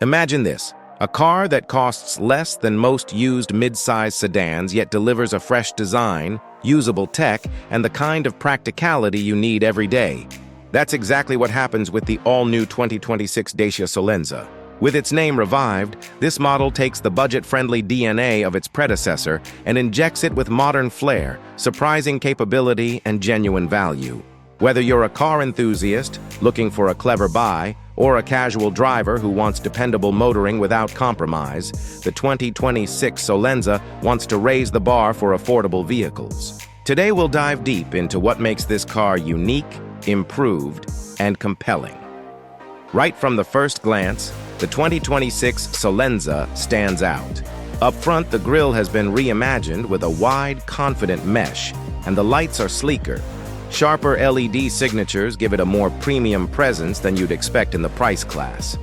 Imagine this, a car that costs less than most used mid-size sedans yet delivers a fresh design, usable tech, and the kind of practicality you need every day. That's exactly what happens with the all-new 2026 Dacia Solenza. With its name revived, this model takes the budget-friendly DNA of its predecessor and injects it with modern flair, surprising capability, and genuine value. Whether you're a car enthusiast looking for a clever buy or a casual driver who wants dependable motoring without compromise, the 2026 Solenza wants to raise the bar for affordable vehicles. Today we'll dive deep into what makes this car unique, improved, and compelling. Right from the first glance, the 2026 Solenza stands out. Up front, the grille has been reimagined with a wide, confident mesh, and the lights are sleeker. Sharper LED signatures give it a more premium presence than you'd expect in the price class.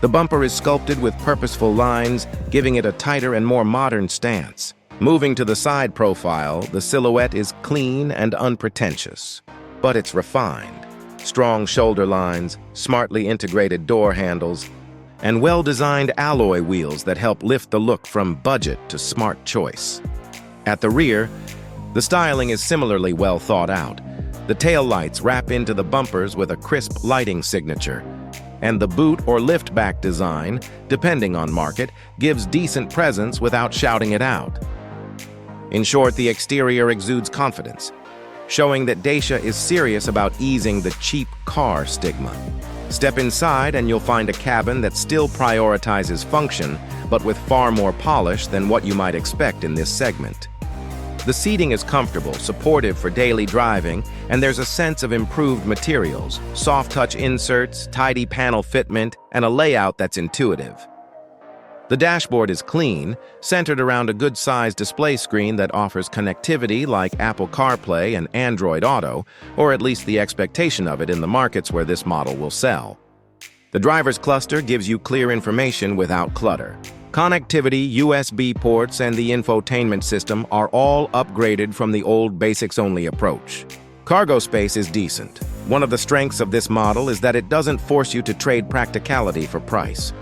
The bumper is sculpted with purposeful lines, giving it a tighter and more modern stance. Moving to the side profile, the silhouette is clean and unpretentious, but it's refined. Strong shoulder lines, smartly integrated door handles, and well-designed alloy wheels that help lift the look from budget to smart choice. At the rear, the styling is similarly well thought out. The taillights wrap into the bumpers with a crisp lighting signature, and the boot or liftback design, depending on market, gives decent presence without shouting it out. In short, the exterior exudes confidence, showing that Dacia is serious about easing the cheap car stigma. Step inside and you'll find a cabin that still prioritizes function, but with far more polish than what you might expect in this segment. The seating is comfortable, supportive for daily driving, and there's a sense of improved materials, soft-touch inserts, tidy panel fitment, and a layout that's intuitive. The dashboard is clean, centered around a good-sized display screen that offers connectivity like Apple CarPlay and Android Auto, or at least the expectation of it in the markets where this model will sell. The driver's cluster gives you clear information without clutter. Connectivity, USB ports, and the infotainment system are all upgraded from the old basics-only approach. Cargo space is decent. One of the strengths of this model is that it doesn't force you to trade practicality for price.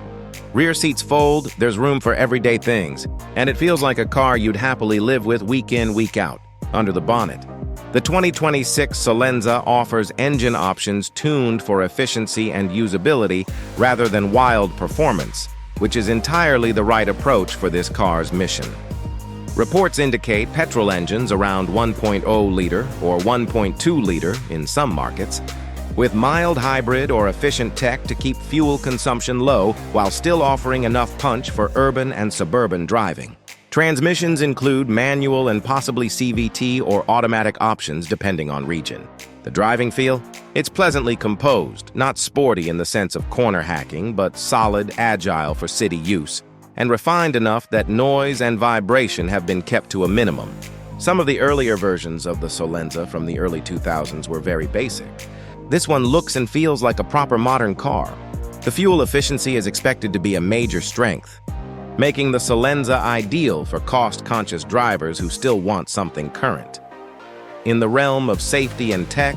Rear seats fold, there's room for everyday things, and it feels like a car you'd happily live with week in, week out, under the bonnet. The 2026 Solenza offers engine options tuned for efficiency and usability rather than wild performance, which is entirely the right approach for this car's mission. Reports indicate petrol engines around 1.0-liter or 1.2-liter in some markets, with mild hybrid or efficient tech to keep fuel consumption low while still offering enough punch for urban and suburban driving. Transmissions include manual and possibly CVT or automatic options depending on region. The driving feel? It's pleasantly composed, not sporty in the sense of corner hacking, but solid, agile for city use, and refined enough that noise and vibration have been kept to a minimum. Some of the earlier versions of the Solenza from the early 2000s were very basic. This one looks and feels like a proper modern car. The fuel efficiency is expected to be a major strength, making the Solenza ideal for cost-conscious drivers who still want something current. In the realm of safety and tech,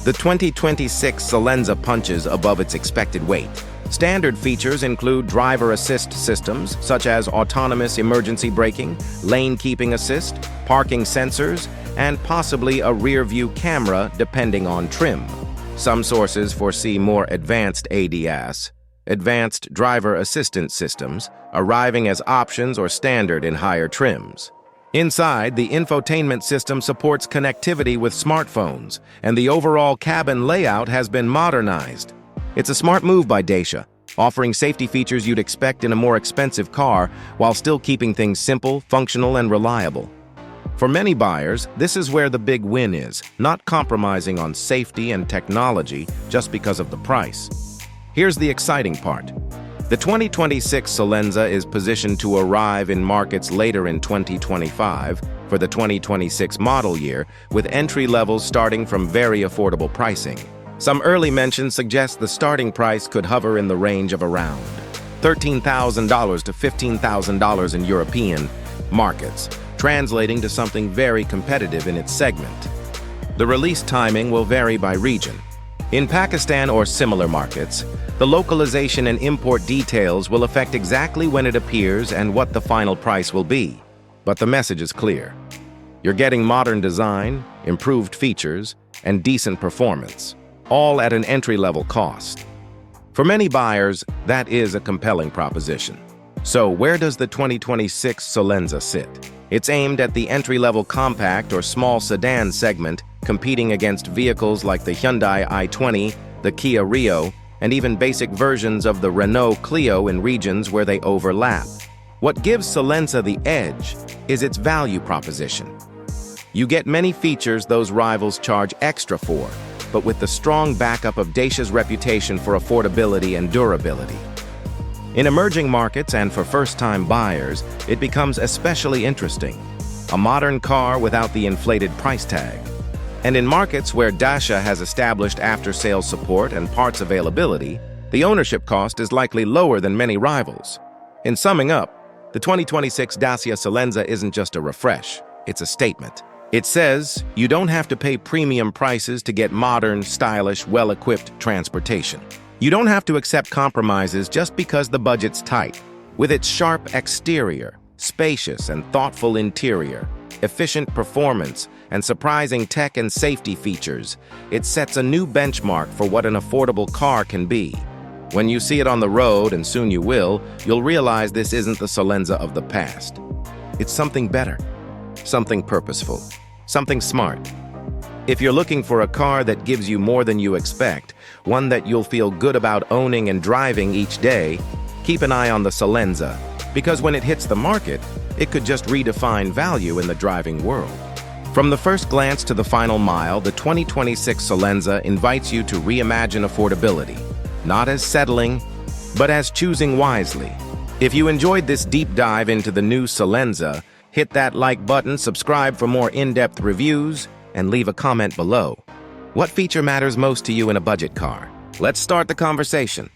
the 2026 Solenza punches above its expected weight. Standard features include driver assist systems, such as autonomous emergency braking, lane keeping assist, parking sensors, and possibly a rear-view camera depending on trim. Some sources foresee more advanced ADAS, advanced driver assistance systems, arriving as options or standard in higher trims. Inside, the infotainment system supports connectivity with smartphones, and the overall cabin layout has been modernized. It's a smart move by Dacia, offering safety features you'd expect in a more expensive car while still keeping things simple, functional, and reliable. For many buyers, this is where the big win is, not compromising on safety and technology just because of the price. Here's the exciting part. The 2026 Solenza is positioned to arrive in markets later in 2025 for the 2026 model year, with entry levels starting from very affordable pricing. Some early mentions suggest the starting price could hover in the range of around $13,000 to $15,000 in European markets, translating to something very competitive in its segment. The release timing will vary by region. In Pakistan or similar markets, the localization and import details will affect exactly when it appears and what the final price will be. But the message is clear. You're getting modern design, improved features, and decent performance, all at an entry-level cost. For many buyers, that is a compelling proposition. So where does the 2026 Solenza sit? It's aimed at the entry-level compact or small sedan segment, competing against vehicles like the Hyundai i20, the Kia Rio, and even basic versions of the Renault Clio in regions where they overlap. What gives Solenza the edge is its value proposition. You get many features those rivals charge extra for, but with the strong backup of Dacia's reputation for affordability and durability. In emerging markets and for first-time buyers, it becomes especially interesting. A modern car without the inflated price tag. And in markets where Dacia has established after-sales support and parts availability, the ownership cost is likely lower than many rivals. In summing up, the 2026 Dacia Solenza isn't just a refresh, it's a statement. It says you don't have to pay premium prices to get modern, stylish, well-equipped transportation. You don't have to accept compromises just because the budget's tight. With its sharp exterior, spacious and thoughtful interior, efficient performance, and surprising tech and safety features, it sets a new benchmark for what an affordable car can be. When you see it on the road, and soon you will, you'll realize this isn't the Solenza of the past. It's something better, something purposeful, something smart. If you're looking for a car that gives you more than you expect, one that you'll feel good about owning and driving each day, keep an eye on the Solenza, because when it hits the market, it could just redefine value in the driving world. From the first glance to the final mile, the 2026 Solenza invites you to reimagine affordability, not as settling, but as choosing wisely. If you enjoyed this deep dive into the new Solenza, hit that like button, subscribe for more in-depth reviews, and leave a comment below. What feature matters most to you in a budget car? Let's start the conversation.